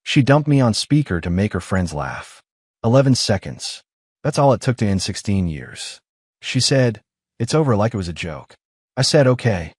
She dumped me on speaker to make her friends laugh. 11 seconds. That's all it took to end 16 years. She said, "It's over," like it was a joke. I said, "Okay,"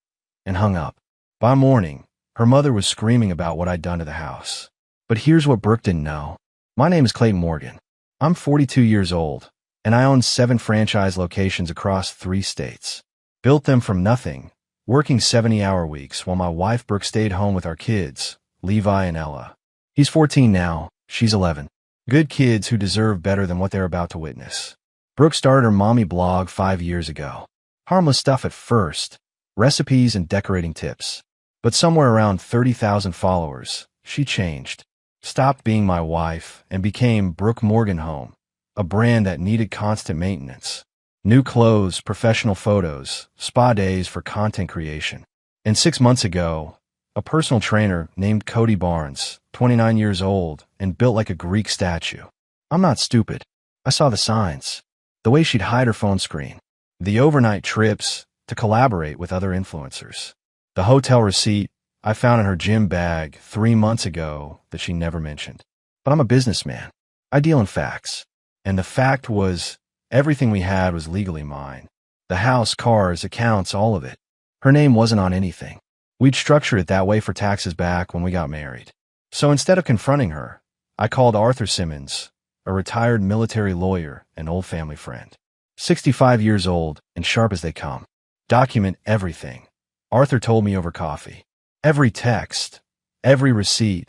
and hung up. By morning, her mother was screaming about what I'd done to the house. But here's what Brooke didn't know. My name is Clayton Morgan. I'm 42 years old, and I own 7 franchise locations across 3 states. Built them from nothing, working 70-hour weeks while my wife Brooke stayed home with our kids, Levi and Ella. He's 14 now, she's 11. Good kids who deserve better than what they're about to witness. Brooke started her mommy blog 5 years ago. Harmless stuff at first, recipes and decorating tips. But somewhere around 30,000 followers, she changed. Stopped being my wife and became Brooke Morgan Home, a brand that needed constant maintenance. New clothes, professional photos, spa days for content creation. And 6 months ago, a personal trainer named Cody Barnes, 29 years old and built like a Greek statue. I'm not stupid. I saw the signs. The way she'd hide her phone screen. The overnight trips to collaborate with other influencers. The hotel receipt I found in her gym bag 3 months ago that she never mentioned. But I'm a businessman. I deal in facts. And the fact was, everything we had was legally mine. The house, cars, accounts, all of it. Her name wasn't on anything. We'd structured it that way for taxes back when we got married. So instead of confronting her, I called Arthur Simmons, a retired military lawyer and old family friend. 65 years old and sharp as they come. Document everything. Arthur told me over coffee. Every text, every receipt,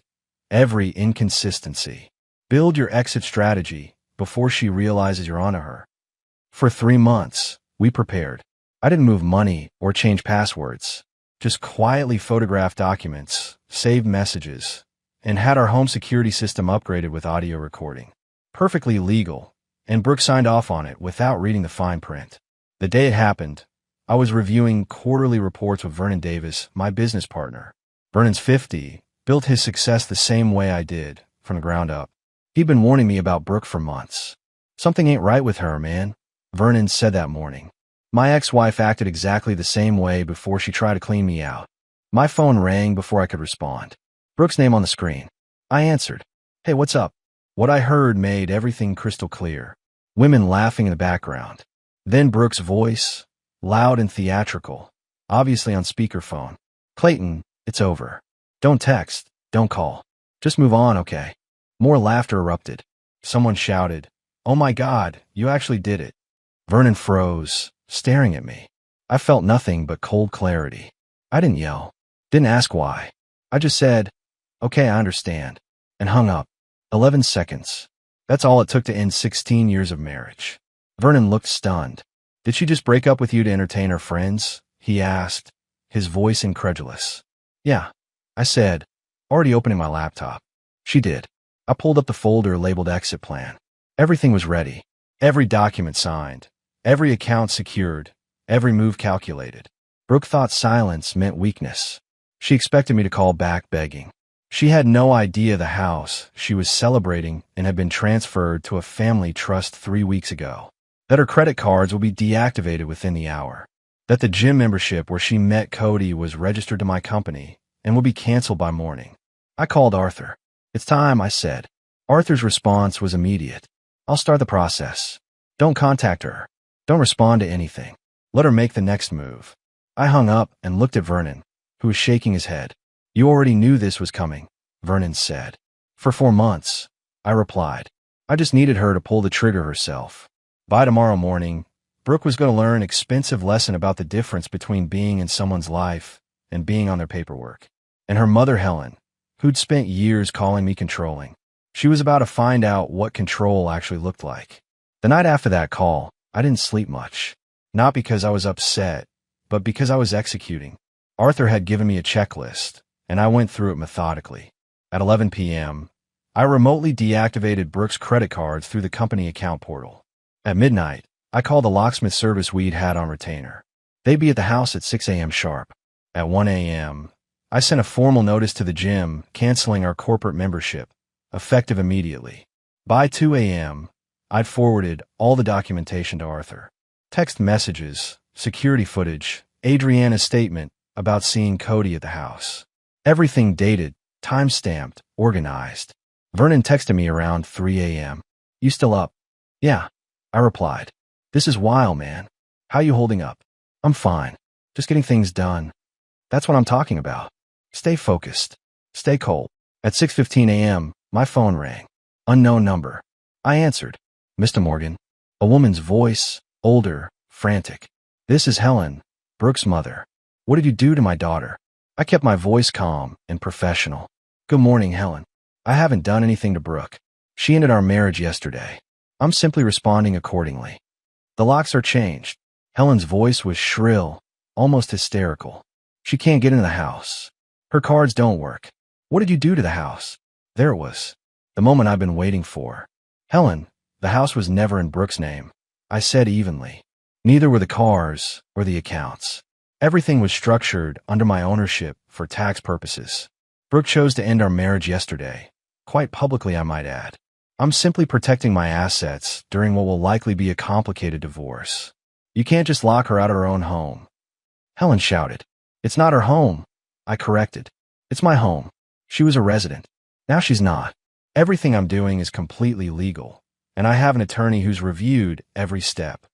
every inconsistency. Build your exit strategy before she realizes you're onto her. For 3 months, we prepared. I didn't move money or change passwords. Just quietly photographed documents, saved messages, and had our home security system upgraded with audio recording. Perfectly legal, and Brooke signed off on it without reading the fine print. The day it happened, I was reviewing quarterly reports with Vernon Davis, my business partner. Vernon's 50, built his success the same way I did, from the ground up. He'd been warning me about Brooke for months. "Something ain't right with her, man," Vernon said that morning. My ex-wife acted exactly the same way before she tried to clean me out. My phone rang before I could respond. Brooke's name on the screen. I answered. "Hey, what's up?" What I heard made everything crystal clear. Women laughing in the background. Then Brooke's voice, loud and theatrical, obviously on speakerphone. "Clayton, it's over. Don't text, don't call. Just move on, okay?" More laughter erupted. Someone shouted, "Oh my God, you actually did it." Vernon froze, staring at me. I felt nothing but cold clarity. I didn't yell, didn't ask why. I just said, "Okay, I understand," and hung up. 11 seconds. That's all it took to end 16 years of marriage. Vernon looked stunned. "Did she just break up with you to entertain her friends?" he asked, his voice incredulous. "Yeah," I said, already opening my laptop. "She did." I pulled up the folder labeled Exit Plan. Everything was ready. Every document signed. Every account secured. Every move calculated. Brooke thought silence meant weakness. She expected me to call back begging. She had no idea the house she was celebrating and had been transferred to a family trust 3 weeks ago. That her credit cards will be deactivated within the hour. That the gym membership where she met Cody was registered to my company and will be canceled by morning. I called Arthur. "It's time," I said. Arthur's response was immediate. "I'll start the process. Don't contact her. Don't respond to anything. Let her make the next move." I hung up and looked at Vernon, who was shaking his head. "You already knew this was coming," Vernon said. "For 4 months," I replied. "I just needed her to pull the trigger herself." By tomorrow morning, Brooke was going to learn an expensive lesson about the difference between being in someone's life and being on their paperwork. And her mother, Helen, who'd spent years calling me controlling, she was about to find out what control actually looked like. The night after that call, I didn't sleep much. Not because I was upset, but because I was executing. Arthur had given me a checklist, and I went through it methodically. At 11 p.m., I remotely deactivated Brooke's credit cards through the company account portal. At midnight, I called the locksmith service we'd had on retainer. They'd be at the house at 6 a.m. sharp. At 1 a.m., I sent a formal notice to the gym canceling our corporate membership, effective immediately. By 2 a.m., I'd forwarded all the documentation to Arthur. Text messages, security footage, Adriana's statement about seeing Cody at the house. Everything dated, time-stamped, organized. Vernon texted me around 3 a.m. You still up? Yeah, I replied. This is wild, man. How you holding up? I'm fine. Just getting things done. That's what I'm talking about. Stay focused. Stay cold. At 6:15 a.m., my phone rang. Unknown number. I answered. Mr. Morgan. A woman's voice, older, frantic. This is Helen, Brooke's mother. What did you do to my daughter? I kept my voice calm and professional. Good morning, Helen. I haven't done anything to Brooke. She ended our marriage yesterday. I'm simply responding accordingly. The locks are changed. Helen's voice was shrill, almost hysterical. She can't get into the house. Her cards don't work. What did you do to the house? There it was. The moment I've been waiting for. Helen, the house was never in Brooke's name. I said evenly. Neither were the cars or the accounts. Everything was structured under my ownership for tax purposes. Brooke chose to end our marriage yesterday. Quite publicly, I might add. I'm simply protecting my assets during what will likely be a complicated divorce. You can't just lock her out of her own home. Helen shouted. It's not her home. I corrected. It's my home. She was a resident. Now she's not. Everything I'm doing is completely legal, and I have an attorney who's reviewed every step.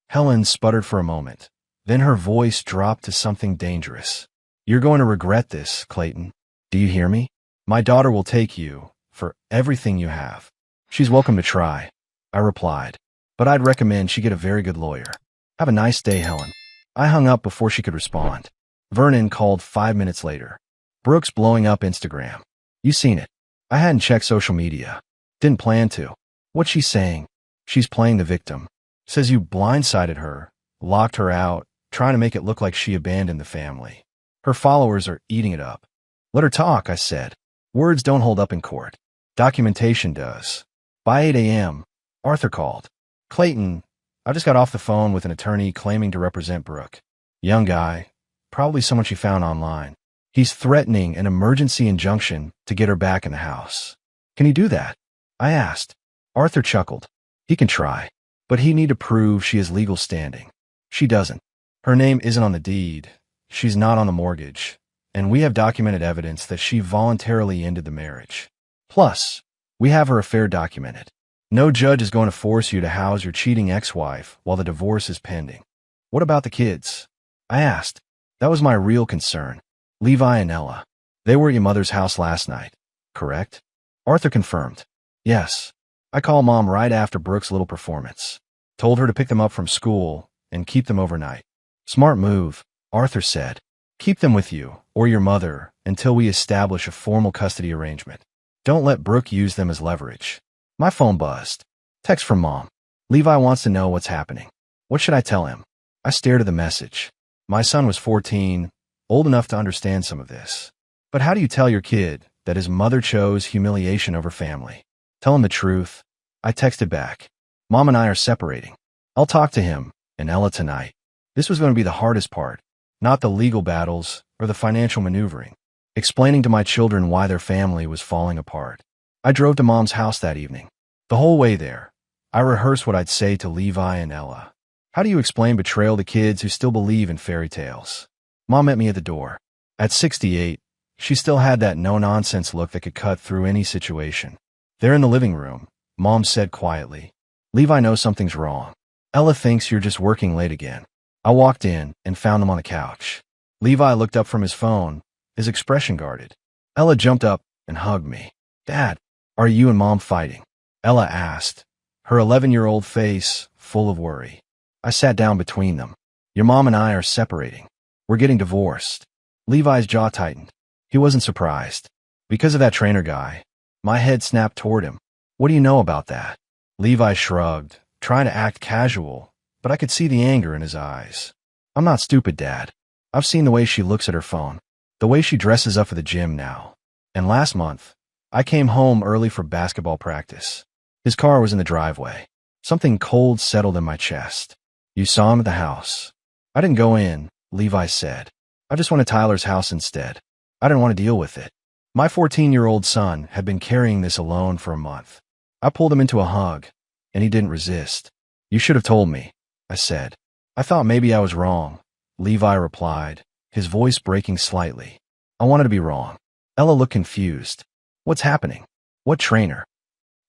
Helen sputtered for a moment. Then her voice dropped to something dangerous. You're going to regret this, Clayton. Do you hear me? My daughter will take you for everything you have. She's welcome to try, I replied, but I'd recommend she get a very good lawyer. Have a nice day, Helen. I hung up before she could respond. Vernon called 5 minutes later. Brooke's blowing up Instagram. You seen it? I hadn't checked social media. Didn't plan to. What's she saying? She's playing the victim. Says you blindsided her, locked her out, trying to make it look like she abandoned the family. Her followers are eating it up. Let her talk, I said. Words don't hold up in court. Documentation does. By 8 a.m., Arthur called. Clayton, I just got off the phone with an attorney claiming to represent Brooke. Young guy, probably someone she found online. He's threatening an emergency injunction to get her back in the house. Can he do that? I asked. Arthur chuckled. He can try, but he need to prove she has legal standing. She doesn't. Her name isn't on the deed. She's not on the mortgage. And we have documented evidence that she voluntarily ended the marriage. Plus, we have her affair documented. No judge is going to force you to house your cheating ex-wife while the divorce is pending. What about the kids? I asked. That was my real concern. Levi and Ella. They were at your mother's house last night, correct? Arthur confirmed. Yes. I called Mom right after Brooke's little performance. Told her to pick them up from school and keep them overnight. Smart move, Arthur said. Keep them with you, or your mother, until we establish a formal custody arrangement. Don't let Brooke use them as leverage. My phone buzzed. Text from Mom. Levi wants to know what's happening. What should I tell him? I stared at the message. My son was 14, old enough to understand some of this. But how do you tell your kid that his mother chose humiliation over family? Tell him the truth. I texted back. Mom and I are separating. I'll talk to him and Ella tonight. This was going to be the hardest part, not the legal battles or the financial maneuvering. Explaining to my children why their family was falling apart. I drove to Mom's house that evening. The whole way there, I rehearsed what I'd say to Levi and Ella. How do you explain betrayal to kids who still believe in fairy tales? Mom met me at the door. At 68, she still had that no-nonsense look that could cut through any situation. There in the living room, Mom said quietly, Levi knows something's wrong. Ella thinks you're just working late again. I walked in and found them on the couch. Levi looked up from his phone, his expression guarded. Ella jumped up and hugged me. Dad, are you and Mom fighting? Ella asked, her 11-year-old face full of worry. I sat down between them. Your mom and I are separating. We're getting divorced. Levi's jaw tightened. He wasn't surprised. Because of that trainer guy. My head snapped toward him. What do you know about that? Levi shrugged, trying to act casual, but I could see the anger in his eyes. I'm not stupid, Dad. I've seen the way she looks at her phone. The way she dresses up for the gym now. And last month, I came home early for basketball practice. His car was in the driveway. Something cold settled in my chest. You saw him at the house. I didn't go in, Levi said. I just went to Tyler's house instead. I didn't want to deal with it. My 14-year-old son had been carrying this alone for a month. I pulled him into a hug, and he didn't resist. You should have told me, I said. I thought maybe I was wrong, Levi replied, his voice breaking slightly. I wanted to be wrong. Ella looked confused. What's happening? What trainer?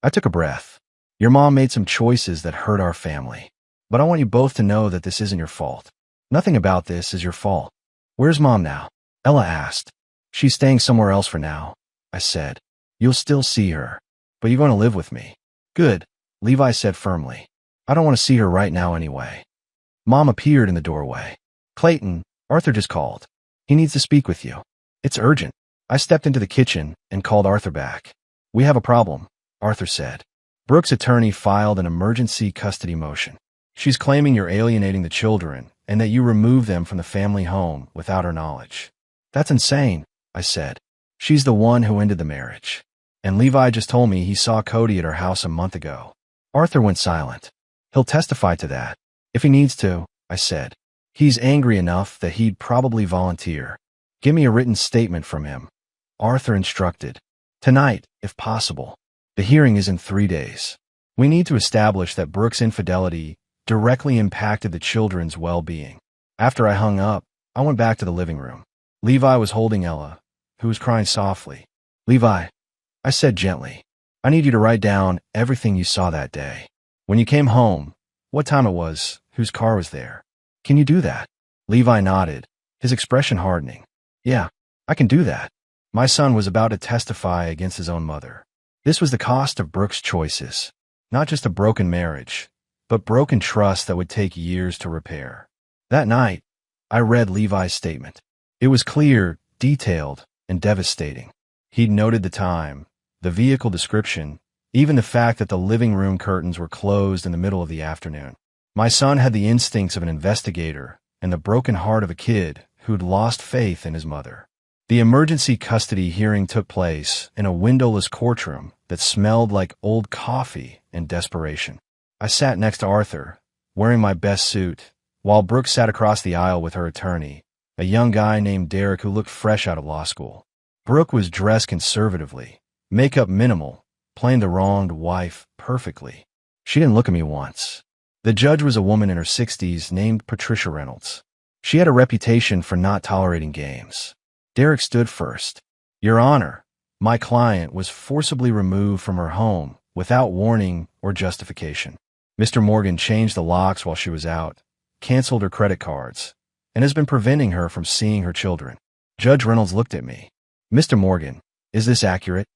I took a breath. Your mom made some choices that hurt our family. But I want you both to know that this isn't your fault. Nothing about this is your fault. Where's mom now? Ella asked. She's staying somewhere else for now, I said. You'll still see her, but you're going to live with me. Good, Levi said firmly. I don't want to see her right now anyway. Mom appeared in the doorway. Clayton, Arthur just called. He needs to speak with you. It's urgent. I stepped into the kitchen and called Arthur back. We have a problem, Arthur said. Brooke's attorney filed an emergency custody motion. She's claiming you're alienating the children and that you removed them from the family home without her knowledge. That's insane, I said. She's the one who ended the marriage. And Levi just told me he saw Cody at her house a month ago. Arthur went silent. He'll testify to that. If he needs to, I said. He's angry enough that he'd probably volunteer. Give me a written statement from him. Arthur instructed. Tonight, if possible. The hearing is in 3 days. We need to establish that Brooke's infidelity directly impacted the children's well-being. After I hung up, I went back to the living room. Levi was holding Ella, who was crying softly. Levi, I said gently, I need you to write down everything you saw that day. When you came home, what time it was, whose car was there. Can you do that? Levi nodded, his expression hardening. Yeah, I can do that. My son was about to testify against his own mother. This was the cost of Brooke's choices. Not just a broken marriage, but broken trust that would take years to repair. That night, I read Levi's statement. It was clear, detailed, and devastating. He'd noted the time, the vehicle description, even the fact that the living room curtains were closed in the middle of the afternoon. My son had the instincts of an investigator and the broken heart of a kid who'd lost faith in his mother. The emergency custody hearing took place in a windowless courtroom that smelled like old coffee and desperation. I sat next to Arthur, wearing my best suit, while Brooke sat across the aisle with her attorney, a young guy named Derek who looked fresh out of law school. Brooke was dressed conservatively, makeup minimal, playing the wronged wife perfectly. She didn't look at me once. The judge was a woman in her 60s named Patricia Reynolds. She had a reputation for not tolerating games. Derek stood first. Your Honor, my client was forcibly removed from her home without warning or justification. Mr. Morgan changed the locks while she was out, canceled her credit cards, and has been preventing her from seeing her children. Judge Reynolds looked at me. Mr. Morgan, is this accurate?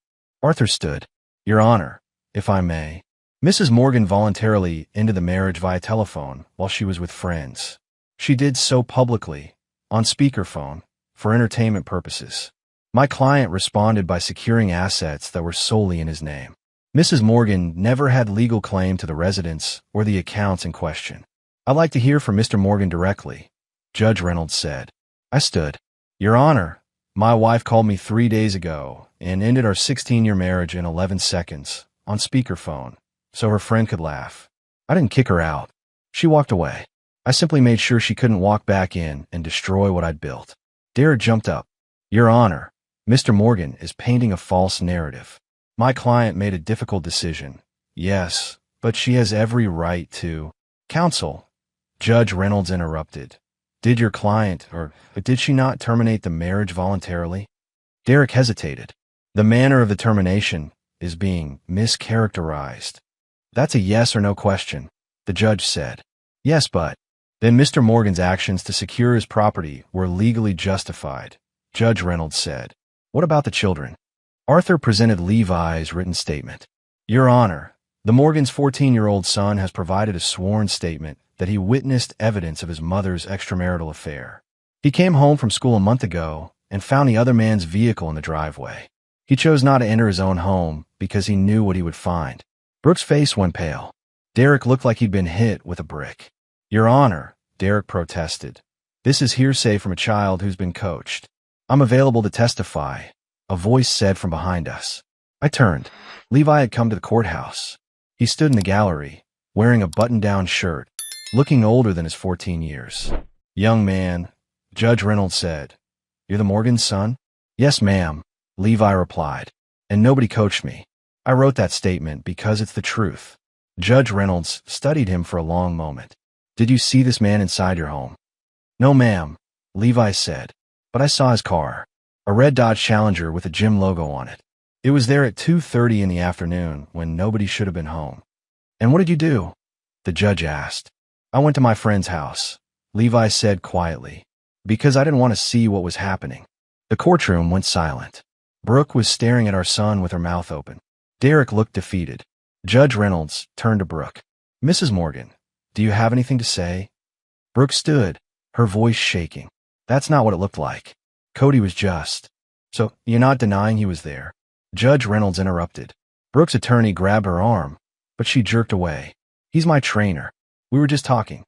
Arthur stood. Your Honor, if I may. Mrs. Morgan voluntarily ended the marriage via telephone while she was with friends. She did so publicly, on speakerphone, for entertainment purposes. My client responded by securing assets that were solely in his name. Mrs. Morgan never had legal claim to the residence or the accounts in question. I'd like to hear from Mr. Morgan directly, Judge Reynolds said. I stood. Your Honor, my wife called me 3 days ago and ended our 16-year marriage in 11 seconds, on speakerphone, so her friend could laugh. I didn't kick her out. She walked away. I simply made sure she couldn't walk back in and destroy what I'd built. Derek jumped up. Your Honor, Mr. Morgan is painting a false narrative. My client made a difficult decision. Yes, but she has every right to. Counsel, Judge Reynolds interrupted. Did your client, or did she not terminate the marriage voluntarily? Derek hesitated. The manner of the termination is being mischaracterized. That's a yes or no question, the judge said. Yes, but. Then Mr. Morgan's actions to secure his property were legally justified, Judge Reynolds said. What about the children? Arthur presented Levi's written statement. Your Honor, the Morgan's 14-year-old son has provided a sworn statement that he witnessed evidence of his mother's extramarital affair. He came home from school a month ago and found the other man's vehicle in the driveway. He chose not to enter his own home because he knew what he would find. Brooke's face went pale. Derek looked like he'd been hit with a brick. Your Honor, Derek protested. This is hearsay from a child who's been coached. I'm available to testify, a voice said from behind us. I turned. Levi had come to the courthouse. He stood in the gallery, wearing a button-down shirt, looking older than his 14 years. Young man, Judge Reynolds said, you're the Morgan's son? Yes, ma'am, Levi replied. And nobody coached me. I wrote that statement because it's the truth. Judge Reynolds studied him for a long moment. Did you see this man inside your home? No, ma'am, Levi said, but I saw his car, a red Dodge Challenger with a gym logo on it. It was there at 2:30 in the afternoon when nobody should have been home. And what did you do? The judge asked. I went to my friend's house, Levi said quietly, because I didn't want to see what was happening. The courtroom went silent. Brooke was staring at our son with her mouth open. Derek looked defeated. Judge Reynolds turned to Brooke. Mrs. Morgan, do you have anything to say? Brooke stood, her voice shaking. That's not what it looked like. Cody was just. So, you're not denying he was there? Judge Reynolds interrupted. Brooke's attorney grabbed her arm, but she jerked away. He's my trainer. We were just talking.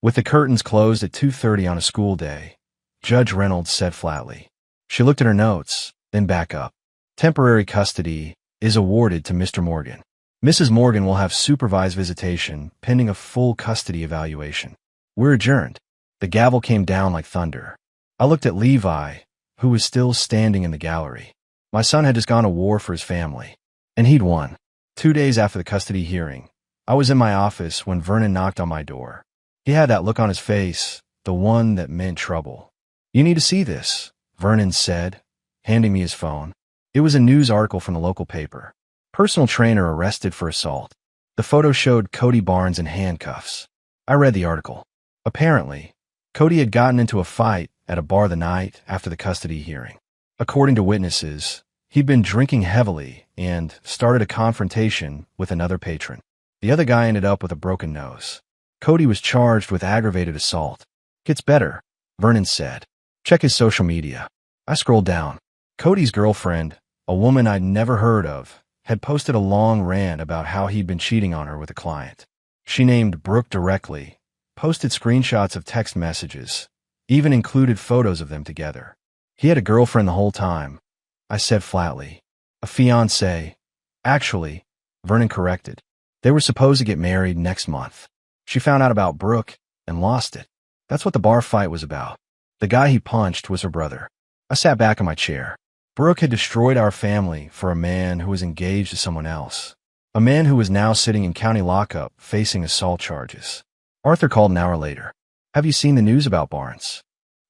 With the curtains closed at 2:30 on a school day, Judge Reynolds said flatly. She looked at her notes, then back up. Temporary custody is awarded to Mr. Morgan. Mrs. Morgan will have supervised visitation pending a full custody evaluation. We're adjourned. The gavel came down like thunder. I looked at Levi, who was still standing in the gallery. My son had just gone to war for his family, and he'd won. 2 days after the custody hearing, I was in my office when Vernon knocked on my door. He had that look on his face, the one that meant trouble. You need to see this, Vernon said, handing me his phone. It was a news article from the local paper. Personal trainer arrested for assault. The photo showed Cody Barnes in handcuffs. I read the article. Apparently, Cody had gotten into a fight at a bar the night after the custody hearing. According to witnesses, he'd been drinking heavily and started a confrontation with another patron. The other guy ended up with a broken nose. Cody was charged with aggravated assault. Gets better, Vernon said. Check his social media. I scrolled down. Cody's girlfriend, a woman I'd never heard of, had posted a long rant about how he'd been cheating on her with a client. She named Brooke directly, posted screenshots of text messages, even included photos of them together. He had a girlfriend the whole time, I said flatly. A fiancée. Actually, Vernon corrected. They were supposed to get married next month. She found out about Brooke and lost it. That's what the bar fight was about. The guy he punched was her brother. I sat back in my chair. Brooke had destroyed our family for a man who was engaged to someone else. A man who was now sitting in county lockup facing assault charges. Arthur called an hour later. Have you seen the news about Barnes?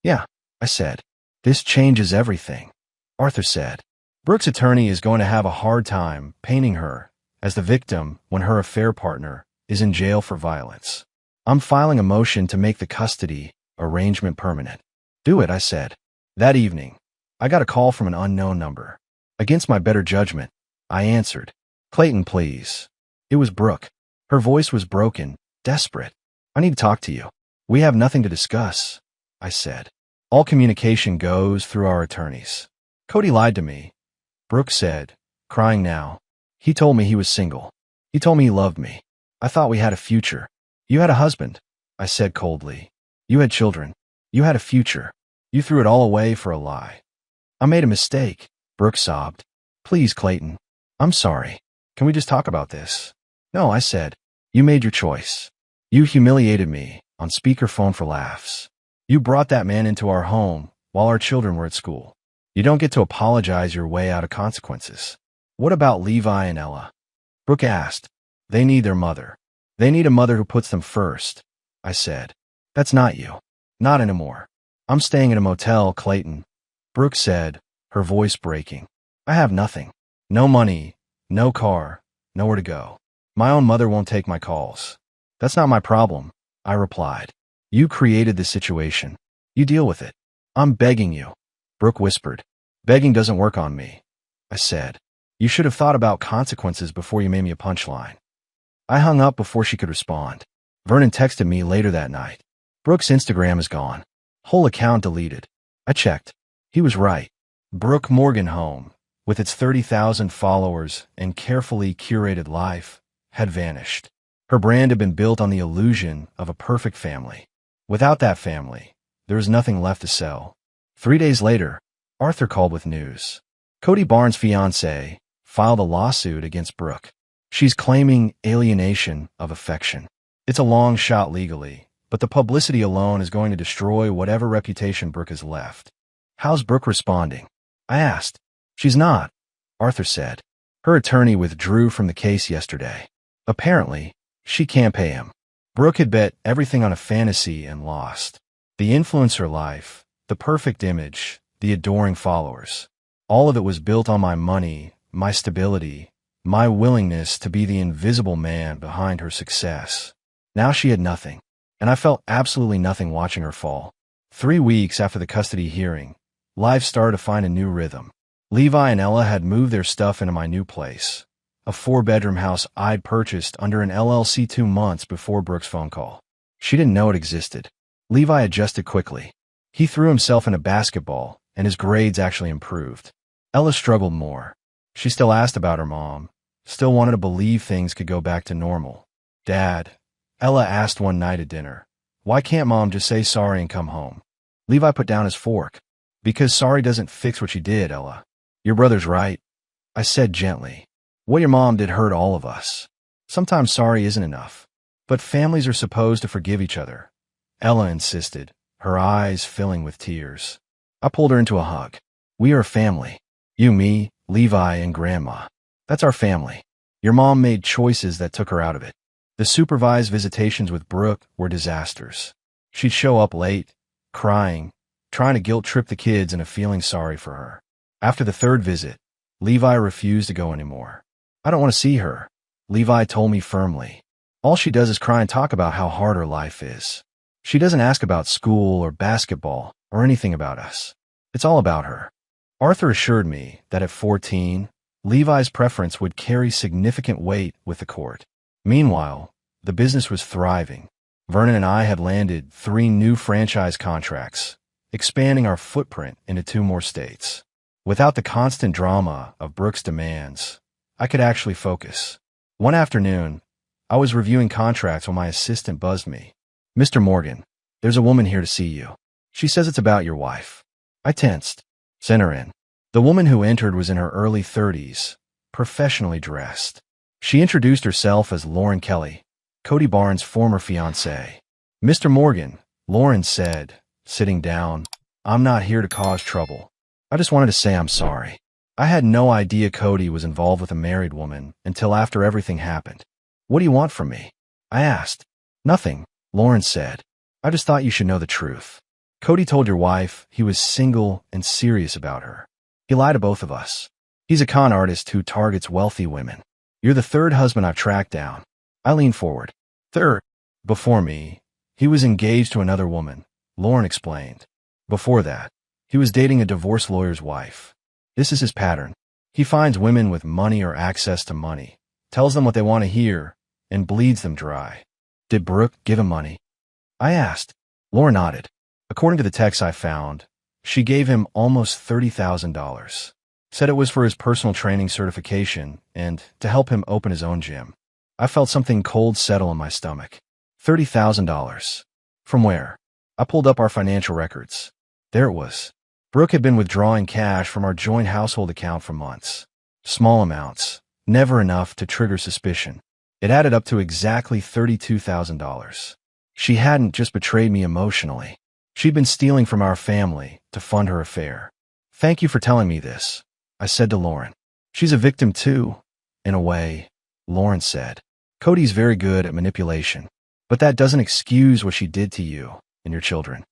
Yeah, I said. This changes everything. Arthur said. Brooke's attorney is going to have a hard time painting her as the victim when her affair partner is in jail for violence. I'm filing a motion to make the custody arrangement permanent. Do it, I said. That evening, I got a call from an unknown number. Against my better judgment, I answered. Clayton, please. It was Brooke. Her voice was broken, desperate. I need to talk to you. We have nothing to discuss, I said. All communication goes through our attorneys. Cody lied to me, Brooke said, crying now. He told me he was single. He told me he loved me. I thought we had a future. You had a husband, I said coldly. You had children. You had a future. You threw it all away for a lie. I made a mistake, Brooke sobbed. Please, Clayton. I'm sorry. Can we just talk about this? No, I said. You made your choice. You humiliated me on speakerphone for laughs. You brought that man into our home while our children were at school. You don't get to apologize your way out of consequences. What about Levi and Ella? Brooke asked. They need their mother. They need a mother who puts them first, I said. That's not you. Not anymore. I'm staying in a motel, Clayton, Brooke said, her voice breaking. I have nothing. No money, no car, nowhere to go. My own mother won't take my calls. That's not my problem, I replied. You created this situation. You deal with it. I'm begging you, Brooke whispered. Begging doesn't work on me, I said. You should have thought about consequences before you made me a punchline. I hung up before she could respond. Vernon texted me later that night. Brooke's Instagram is gone. Whole account deleted. I checked. He was right. Brooke Morgan home, with its 30,000 followers and carefully curated life, had vanished. Her brand had been built on the illusion of a perfect family. Without that family, there was nothing left to sell. 3 days later, Arthur called with news. Cody Barnes' fiancée filed a lawsuit against Brooke. She's claiming alienation of affection. It's a long shot legally, but the publicity alone is going to destroy whatever reputation Brooke has left. How's Brooke responding? I asked. She's not, Arthur said. Her attorney withdrew from the case yesterday. Apparently, she can't pay him. Brooke had bet everything on a fantasy and lost. The influencer life, the perfect image, the adoring followers. All of it was built on my money, my stability, my willingness to be the invisible man behind her success. Now she had nothing, and I felt absolutely nothing watching her fall. 3 weeks after the custody hearing, life started to find a new rhythm. Levi and Ella had moved their stuff into my new place, a 4-bedroom house I'd purchased under an LLC 2 months before Brooke's phone call. She didn't know it existed. Levi adjusted quickly. He threw himself into basketball, and his grades actually improved. Ella struggled more. She still asked about her mom, still wanted to believe things could go back to normal. "Dad," Ella asked one night at dinner, "why can't Mom just say sorry and come home?" Levi put down his fork. "Because sorry doesn't fix what you did, Ella. Your brother's right," I said gently. "What your mom did hurt all of us. Sometimes sorry isn't enough. But families are supposed to forgive each other," Ella insisted, her eyes filling with tears. I pulled her into a hug. "We are a family. You, me, Levi, and Grandma. That's our family. Your mom made choices that took her out of it." The supervised visitations with Brooke were disasters. She'd show up late, crying, trying to guilt-trip the kids into feeling sorry for her. After the 3rd visit, Levi refused to go anymore. "I don't want to see her," Levi told me firmly. "All she does is cry and talk about how hard her life is. She doesn't ask about school or basketball or anything about us. It's all about her." Arthur assured me that at 14, Levi's preference would carry significant weight with the court. Meanwhile, the business was thriving. Vernon and I had landed 3 new franchise contracts, expanding our footprint into 2 more states. Without the constant drama of Brooke's demands, I could actually focus. One afternoon, I was reviewing contracts when my assistant buzzed me. "Mr. Morgan, there's a woman here to see you. She says it's about your wife." I tensed. "Send her in." The woman who entered was in her early 30s, professionally dressed. She introduced herself as Lauren Kelly, Cody Barnes' former fiancée. "Mr. Morgan," Lauren said, sitting down, "I'm not here to cause trouble. I just wanted to say I'm sorry. I had no idea Cody was involved with a married woman until after everything happened." "What do you want from me?" I asked. "Nothing," Lauren said. "I just thought you should know the truth. Cody told your wife he was single and serious about her. He lied to both of us. He's a con artist who targets wealthy women. You're the 3rd husband I've tracked down." I leaned forward. "3rd. Before me, he was engaged to another woman," Lauren explained. "Before that, he was dating a divorce lawyer's wife. This is his pattern. He finds women with money or access to money, tells them what they want to hear, and bleeds them dry." "Did Brooke give him money?" I asked. Lauren nodded. "According to the texts I found, she gave him almost $30,000. Said it was for his personal training certification and to help him open his own gym." I felt something cold settle in my stomach. $30,000. From where? I pulled up our financial records. There it was. Brooke had been withdrawing cash from our joint household account for months. Small amounts, never enough to trigger suspicion. It added up to exactly $32,000. She hadn't just betrayed me emotionally. She'd been stealing from our family to fund her affair. "Thank you for telling me this," I said to Lauren. "She's a victim too, in a way," Lauren said. "Cody's very good at manipulation, but that doesn't excuse what she did to you and your children."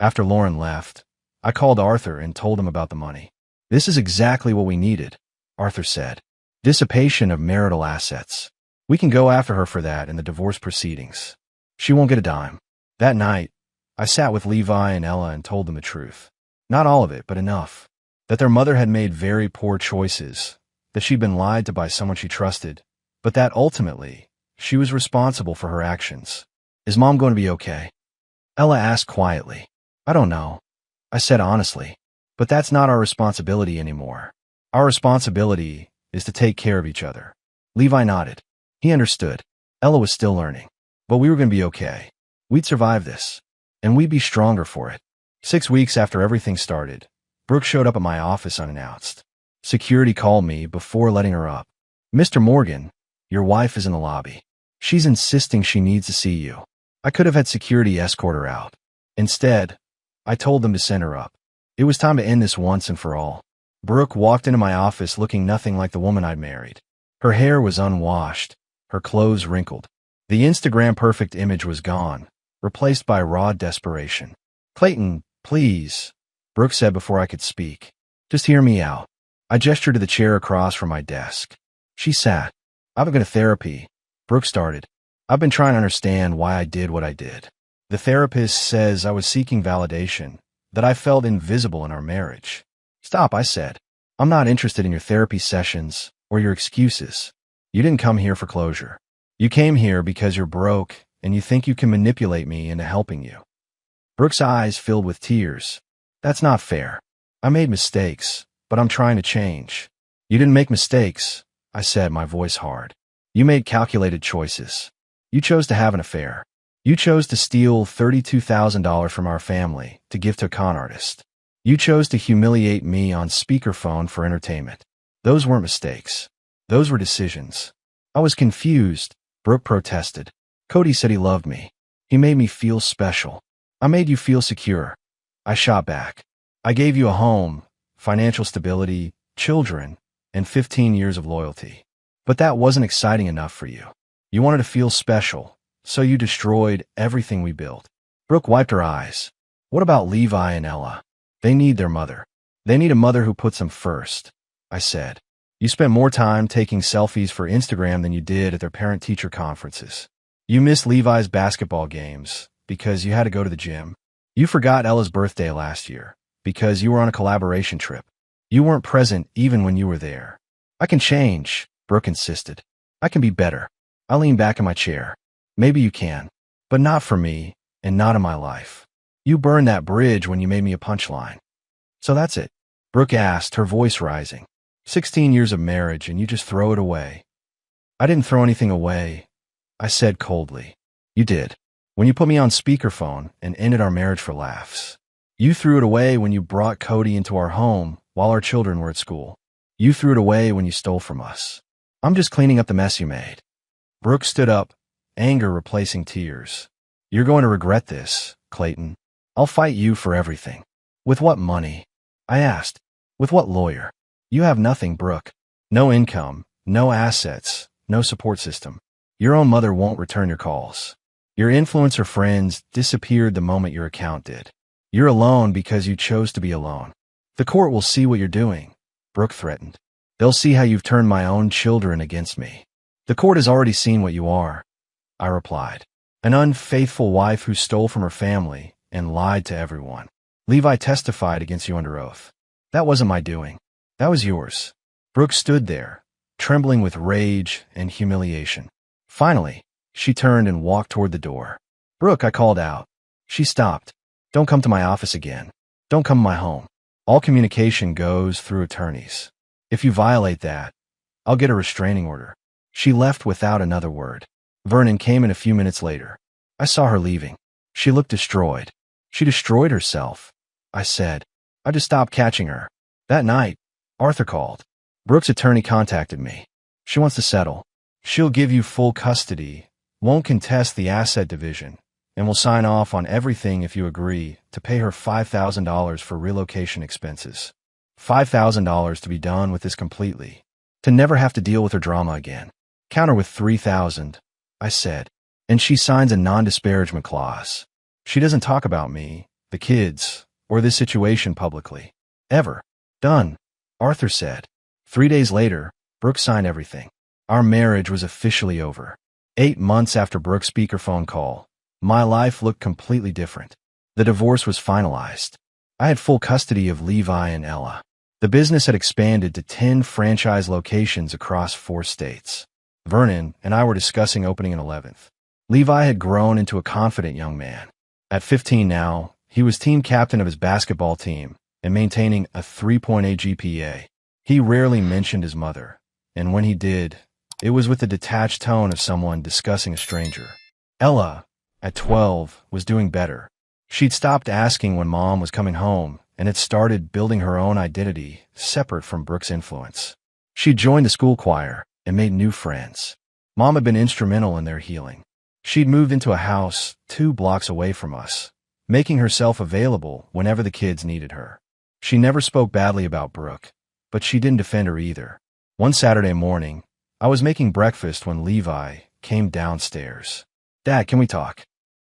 After Lauren left, I called Arthur and told him about the money. "This is exactly what we needed," Arthur said. "Dissipation of marital assets. We can go after her for that in the divorce proceedings. She won't get a dime." That night, I sat with Levi and Ella and told them the truth. Not all of it, but enough. That their mother had made very poor choices, that she'd been lied to by someone she trusted, but that ultimately, she was responsible for her actions. "Is Mom going to be okay?" Ella asked quietly. "I don't know," I said honestly. "But that's not our responsibility anymore. Our responsibility is to take care of each other." Levi nodded. He understood. Ella was still learning. But we were going to be okay. We'd survive this. And we'd be stronger for it. 6 weeks after everything started, Brooke showed up at my office unannounced. Security called me before letting her up. "Mr. Morgan, your wife is in the lobby. She's insisting she needs to see you." I could have had security escort her out. Instead, I told them to send her up. It was time to end this once and for all. Brooke walked into my office looking nothing like the woman I'd married. Her hair was unwashed, her clothes wrinkled. The Instagram perfect image was gone, replaced by raw desperation. "Clayton, please," Brooke said before I could speak. "Just hear me out. I gestured to the chair across from my desk. She sat. I've been to therapy. Brooke started. I've been trying to understand why I did what I did. The therapist says I was seeking validation, that I felt invisible in our marriage. Stop, I said. I'm not interested in your therapy sessions or your excuses. You didn't come here for closure. You came here because you're broke and you think you can manipulate me into helping you. Brooke's eyes filled with tears. That's not fair. I made mistakes, but I'm trying to change. You didn't make mistakes, I said, my voice hard. You made calculated choices. You chose to have an affair. You chose to steal $32,000 from our family to give to a con artist. You chose to humiliate me on speakerphone for entertainment. Those weren't mistakes. Those were decisions. I was confused. Brooke protested. Cody said he loved me. He made me feel special. I made you feel secure. I shot back. I gave you a home, financial stability, children, and 15 years of loyalty. But that wasn't exciting enough for you. You wanted to feel special, so you destroyed everything we built. Brooke wiped her eyes. What about Levi and Ella? They need their mother. They need a mother who puts them first, I said. You spent more time taking selfies for Instagram than you did at their parent-teacher conferences. You missed Levi's basketball games because you had to go to the gym. You forgot Ella's birthday last year because you were on a collaboration trip. You weren't present even when you were there. I can change, Brooke insisted. I can be better. I leaned back in my chair. Maybe you can, but not for me and not in my life. You burned that bridge when you made me a punchline. So that's it, Brooke asked, her voice rising. 16 years of marriage and you just throw it away. I didn't throw anything away, I said coldly. You did. When you put me on speakerphone and ended our marriage for laughs. You threw it away when you brought Cody into our home while our children were at school. You threw it away when you stole from us. I'm just cleaning up the mess you made. Brooke stood up, anger replacing tears. You're going to regret this, Clayton. I'll fight you for everything. With what money? I asked. With what lawyer? You have nothing, Brooke. No income, no assets, no support system. Your own mother won't return your calls. Your influencer friends disappeared the moment your account did. You're alone because you chose to be alone. The court will see what you're doing, Brooke threatened. They'll see how you've turned my own children against me. The court has already seen what you are, I replied. An unfaithful wife who stole from her family and lied to everyone. Levi testified against you under oath. That wasn't my doing. That was yours. Brooke stood there, trembling with rage and humiliation. Finally, she turned and walked toward the door. Brooke, I called out. She stopped. Don't come to my office again. Don't come to my home. All communication goes through attorneys. If you violate that, I'll get a restraining order. She left without another word. Vernon came in a few minutes later. I saw her leaving. She looked destroyed. She destroyed herself, I said. I just stopped catching her. That night, Arthur called. Brooke's attorney contacted me. She wants to settle. She'll give you full custody, won't contest the asset division, and will sign off on everything if you agree to pay her $5,000 for relocation expenses. $5,000 to be done with this completely, to never have to deal with her drama again. Counter with $3,000, I said, and she signs a non-disparagement clause. She doesn't talk about me, the kids, or this situation publicly. Ever. Done, Arthur said. 3 days later, Brooke signed everything. Our marriage was officially over. 8 months after Brooke's speakerphone call, my life looked completely different. The divorce was finalized. I had full custody of Levi and Ella. The business had expanded to 10 franchise locations across 4 states. Vernon and I were discussing opening an 11th. Levi had grown into a confident young man. At 15 now, he was team captain of his basketball team and maintaining a 3.8 GPA. He rarely mentioned his mother, and when he did, it was with the detached tone of someone discussing a stranger. Ella, at 12, was doing better. She'd stopped asking when Mom was coming home and had started building her own identity separate from Brooke's influence. She'd joined the school choir and made new friends. Mom had been instrumental in their healing. She'd moved into a house 2 blocks away from us, making herself available whenever the kids needed her. She never spoke badly about Brooke, but she didn't defend her either. One Saturday morning, I was making breakfast when Levi came downstairs. Dad, can we talk?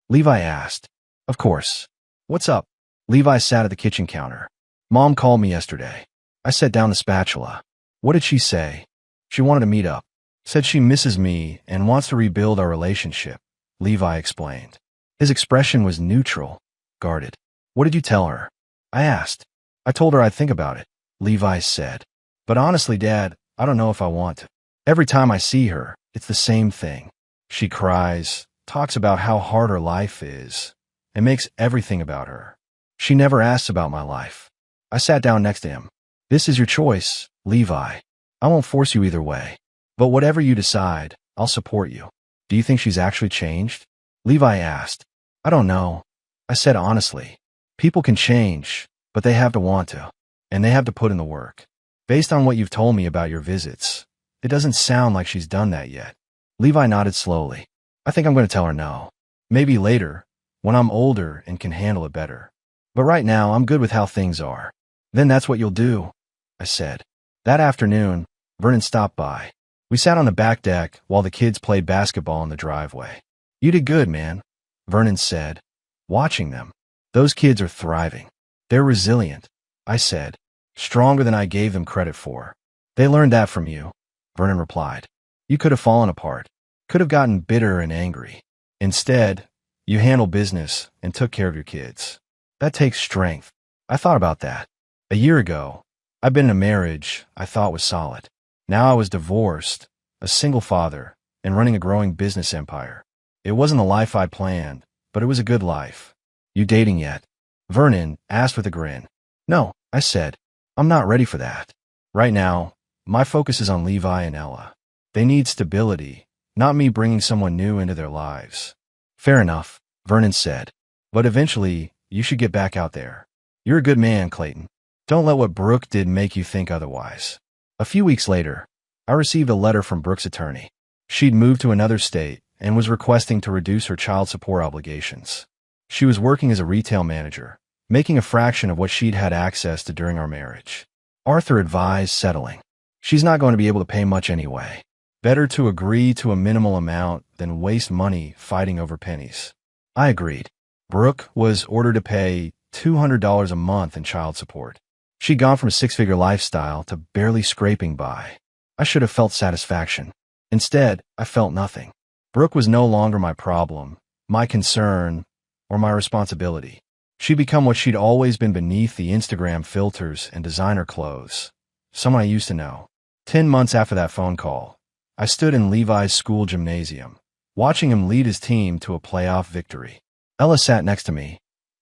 Levi asked. Of course. What's up? Levi sat at the kitchen counter. Mom called me yesterday. I set down the spatula. What did she say? She wanted to meet up. Said she misses me and wants to rebuild our relationship, Levi explained. His expression was neutral, guarded. What did you tell her? I asked. I told her I'd think about it, Levi said. But honestly, Dad, I don't know if I want to. Every time I see her, it's the same thing. She cries, talks about how hard her life is, and makes everything about her. She never asks about my life. I sat down next to him. This is your choice, Levi. I won't force you either way. But whatever you decide, I'll support you. Do you think she's actually changed? Levi asked. I don't know. I said honestly. People can change, but they have to want to, and they have to put in the work. Based on what you've told me about your visits, it doesn't sound like she's done that yet. Levi nodded slowly. I think I'm going to tell her no. Maybe later, when I'm older and can handle it better. But right now, I'm good with how things are. Then that's what you'll do, I said. That afternoon, Vernon stopped by. We sat on the back deck while the kids played basketball in the driveway. You did good, man, Vernon said, watching them. Those kids are thriving. They're resilient, I said, stronger than I gave them credit for. They learned that from you, Vernon replied. You could have fallen apart, could have gotten bitter and angry. Instead, you handled business and took care of your kids. That takes strength. I thought about that. A year ago, I'd been in a marriage I thought was solid. Now I was divorced, a single father, and running a growing business empire. It wasn't the life I planned, but it was a good life. You dating yet? Vernon asked with a grin. No, I said. I'm not ready for that. Right now, my focus is on Levi and Ella. They need stability, not me bringing someone new into their lives. Fair enough, Vernon said. But eventually, you should get back out there. You're a good man, Clayton. Don't let what Brooke did make you think otherwise. A few weeks later, I received a letter from Brooke's attorney. She'd moved to another state and was requesting to reduce her child support obligations. She was working as a retail manager, making a fraction of what she'd had access to during our marriage. Arthur advised settling. She's not going to be able to pay much anyway. Better to agree to a minimal amount than waste money fighting over pennies. I agreed. Brooke was ordered to pay $200 a month in child support. She'd gone from a six-figure lifestyle to barely scraping by. I should have felt satisfaction. Instead, I felt nothing. Brooke was no longer my problem, my concern, or my responsibility. She'd become what she'd always been beneath the Instagram filters and designer clothes. Someone I used to know. 10 months after that phone call, I stood in Levi's school gymnasium, watching him lead his team to a playoff victory. Ella sat next to me,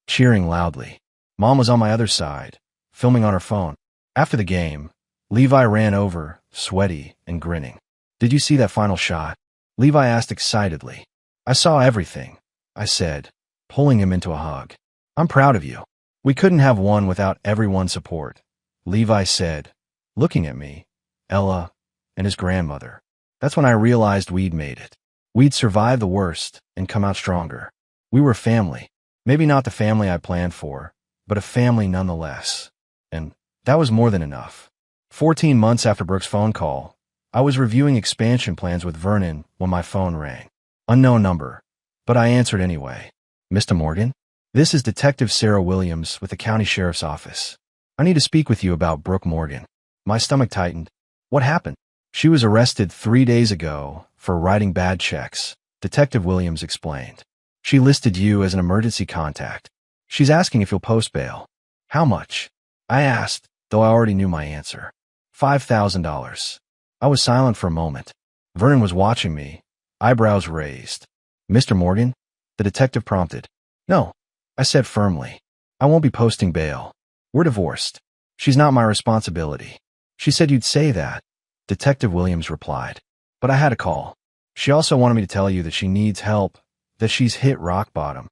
cheering loudly. Mom was on my other side, filming on her phone. After the game, Levi ran over, sweaty and grinning. Did you see that final shot? Levi asked excitedly. I saw everything, I said, pulling him into a hug. I'm proud of you. We couldn't have won without everyone's support, Levi said, looking at me, Ella, and his grandmother. That's when I realized we'd made it. We'd survived the worst and come out stronger. We were family. Maybe not the family I planned for, but a family nonetheless. And that was more than enough. 14 months after Brooke's phone call, I was reviewing expansion plans with Vernon when my phone rang. Unknown number, but I answered anyway. Mr. Morgan? This is Detective Sarah Williams with the County Sheriff's Office. I need to speak with you about Brooke Morgan. My stomach tightened. What happened? She was arrested 3 days ago for writing bad checks, Detective Williams explained. She listed you as an emergency contact. She's asking if you'll post bail. How much? I asked, though I already knew my answer. $5,000. I was silent for a moment. Vernon was watching me, eyebrows raised. Mr. Morgan? The detective prompted. No, I said firmly. I won't be posting bail. We're divorced. She's not my responsibility. She said you'd say that, Detective Williams replied. But I had a call. She also wanted me to tell you that she needs help, that she's hit rock bottom.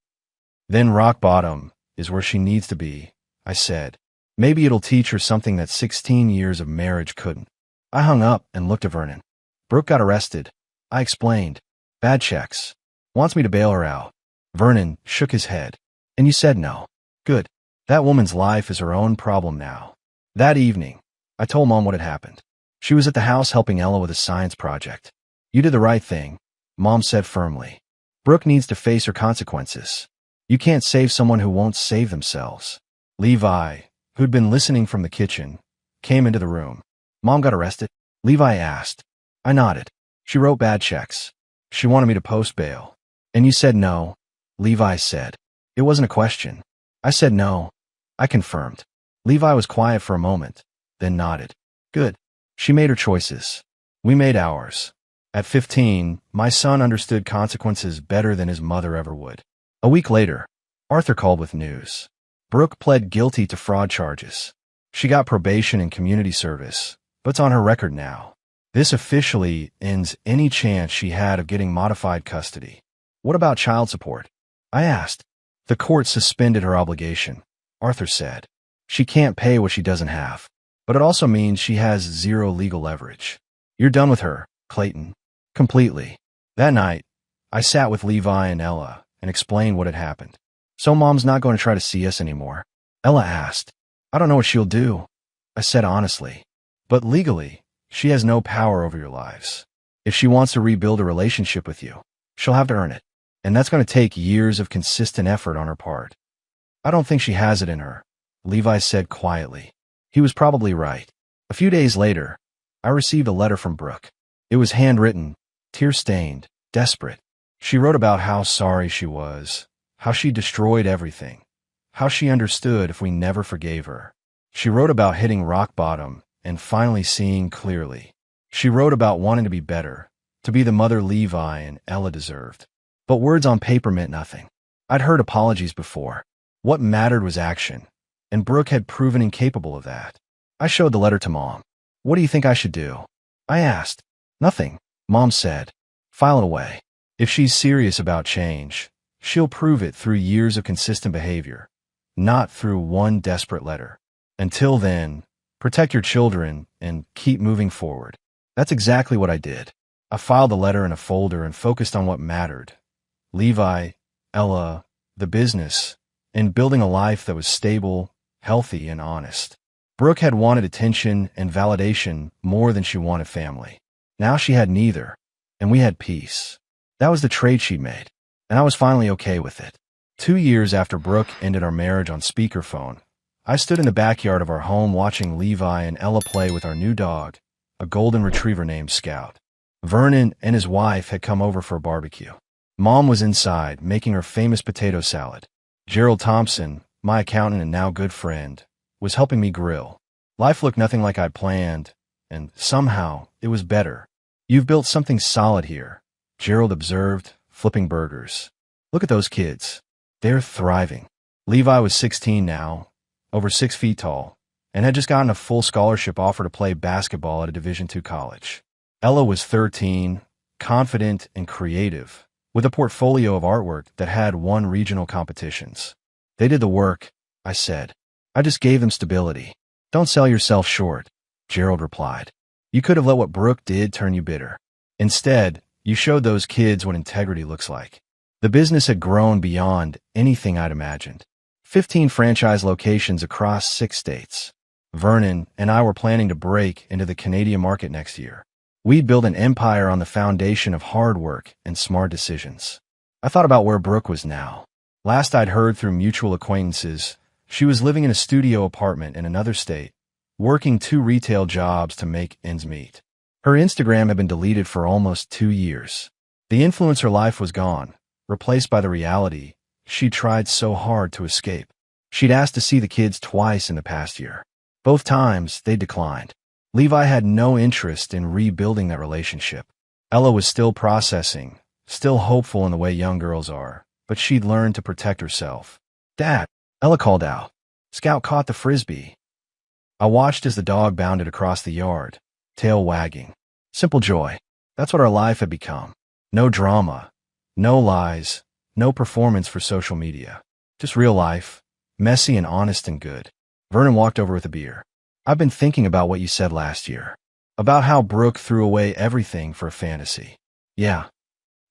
Then rock bottom is where she needs to be, I said. Maybe it'll teach her something that 16 years of marriage couldn't. I hung up and looked at Vernon. Brooke got arrested. I explained. Bad checks. Wants me to bail her out. Vernon shook his head. And you said no. Good. That woman's life is her own problem now. That evening, I told Mom what had happened. She was at the house helping Ella with a science project. You did the right thing, Mom said firmly. Brooke needs to face her consequences. You can't save someone who won't save themselves. Levi, who'd been listening from the kitchen, came into the room. Mom got arrested? Levi asked. I nodded. She wrote bad checks. She wanted me to post bail. And you said no? Levi said. It wasn't a question. I said no. I confirmed. Levi was quiet for a moment, then nodded. Good. She made her choices. We made ours. At 15, my son understood consequences better than his mother ever would. A week later, Arthur called with news. Brooke pled guilty to fraud charges. She got probation and community service, but it's on her record now. This officially ends any chance she had of getting modified custody. What about child support? I asked. The court suspended her obligation, Arthur said. She can't pay what she doesn't have, but it also means she has zero legal leverage. You're done with her, Clayton. Completely. That night, I sat with Levi and Ella and explained what had happened. So Mom's not going to try to see us anymore? Ella asked. I don't know what she'll do, I said honestly. But legally, she has no power over your lives. If she wants to rebuild a relationship with you, she'll have to earn it. And that's going to take years of consistent effort on her part. I don't think she has it in her, Levi said quietly. He was probably right. A few days later, I received a letter from Brooke. It was handwritten, tear-stained, desperate. She wrote about how sorry she was, how she destroyed everything, how she understood if we never forgave her. She wrote about hitting rock bottom and finally seeing clearly. She wrote about wanting to be better, to be the mother Levi and Ella deserved. But words on paper meant nothing. I'd heard apologies before. What mattered was action, and Brooke had proven incapable of that. I showed the letter to Mom. What do you think I should do? I asked. Nothing, Mom said. File it away. If she's serious about change, she'll prove it through years of consistent behavior, not through one desperate letter. Until then, protect your children and keep moving forward. That's exactly what I did. I filed the letter in a folder and focused on what mattered. Levi, Ella, the business, and building a life that was stable, healthy, and honest. Brooke had wanted attention and validation more than she wanted family. Now she had neither, and we had peace. That was the trade she'd made, and I was finally okay with it. 2 years after Brooke ended our marriage on speakerphone, I stood in the backyard of our home watching Levi and Ella play with our new dog, a golden retriever named Scout. Vernon and his wife had come over for a barbecue. Mom was inside, making her famous potato salad. Gerald Thompson, my accountant and now good friend, was helping me grill. Life looked nothing like I'd planned, and somehow it was better. You've built something solid here, Gerald observed, flipping burgers. Look at those kids. They're thriving. Levi was 16 now, over 6 feet tall, and had just gotten a full scholarship offer to play basketball at a Division II college. Ella was 13, confident and creative, with a portfolio of artwork that had won regional competitions. They did the work, I said. I just gave them stability. Don't sell yourself short, Gerald replied. You could have let what Brooke did turn you bitter. Instead, you showed those kids what integrity looks like. The business had grown beyond anything I'd imagined. 15 franchise locations across 6 states. Vernon and I were planning to break into the Canadian market next year. We'd build an empire on the foundation of hard work and smart decisions. I thought about where Brooke was now. Last I'd heard through mutual acquaintances, she was living in a studio apartment in another state, working 2 retail jobs to make ends meet. Her Instagram had been deleted for almost 2 years. The influencer life was gone, replaced by the reality she tried so hard to escape. She'd asked to see the kids twice in the past year. Both times, they declined. Levi had no interest in rebuilding that relationship. Ella was still processing, still hopeful in the way young girls are, but she'd learned to protect herself. Dad, Ella called out. Scout caught the frisbee. I watched as the dog bounded across the yard, tail wagging. Simple joy. That's what our life had become. No drama, no lies, no performance for social media. Just real life, messy and honest and good. Vernon walked over with a beer. I've been thinking about what you said last year. About how Brooke threw away everything for a fantasy. Yeah.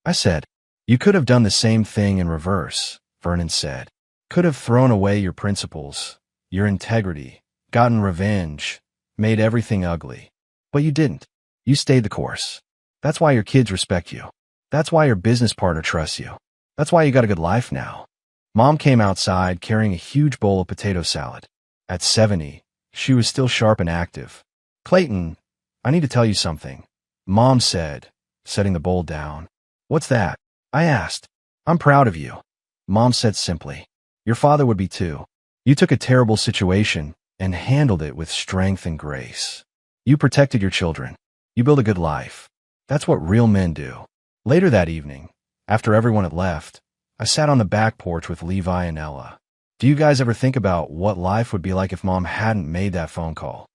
I said, you could have done the same thing in reverse, Vernon said. Could have thrown away your principles, your integrity, gotten revenge, made everything ugly. But you didn't. You stayed the course. That's why your kids respect you. That's why your business partner trusts you. That's why you got a good life now. Mom came outside carrying a huge bowl of potato salad. At 70, She was still sharp and active. "Clayton, I need to tell you something," Mom said, setting the bowl down. "What's that?" I asked. "I'm proud of you," Mom said simply. "Your father would be too. You took a terrible situation and handled it with strength and grace. You protected your children. You built a good life. That's what real men do." Later that evening, after everyone had left, I sat on the back porch with Levi and Ella. "Do you guys ever think about what life would be like if Mom hadn't made that phone call?"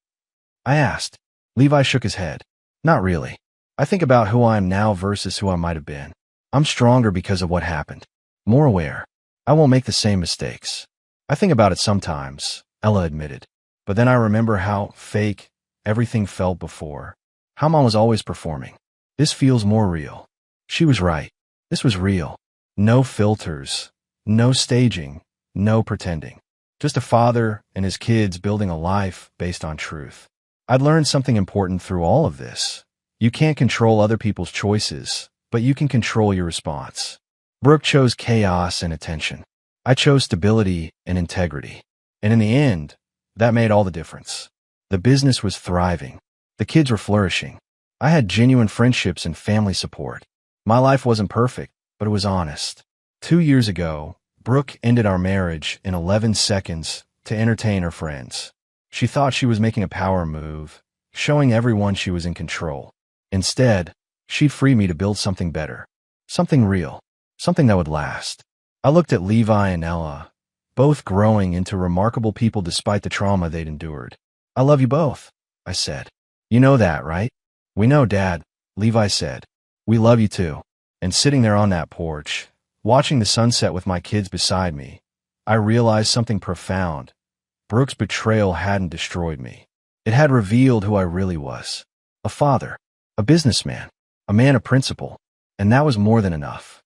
I asked. Levi shook his head. "Not really. I think about who I am now versus who I might have been. I'm stronger because of what happened. More aware. I won't make the same mistakes." "I think about it sometimes," Ella admitted. "But then I remember how fake everything felt before. How Mom was always performing. This feels more real." She was right. This was real. No filters. No staging. No pretending. Just a father and his kids building a life based on truth. I'd learned something important through all of this. You can't control other people's choices, but you can control your response. Brooke chose chaos and attention. I chose stability and integrity. And in the end, that made all the difference. The business was thriving. The kids were flourishing. I had genuine friendships and family support. My life wasn't perfect, but it was honest. 2 years ago, Brooke ended our marriage in 11 seconds to entertain her friends. She thought she was making a power move, showing everyone she was in control. Instead, she'd free me to build something better. Something real. Something that would last. I looked at Levi and Ella, both growing into remarkable people despite the trauma they'd endured. "I love you both," I said. "You know that, right?" "We know, Dad," Levi said. "We love you too." And sitting there on that porch, watching the sunset with my kids beside me, I realized something profound. Brooke's betrayal hadn't destroyed me. It had revealed who I really was. A father, a businessman, a man of principle, and that was more than enough.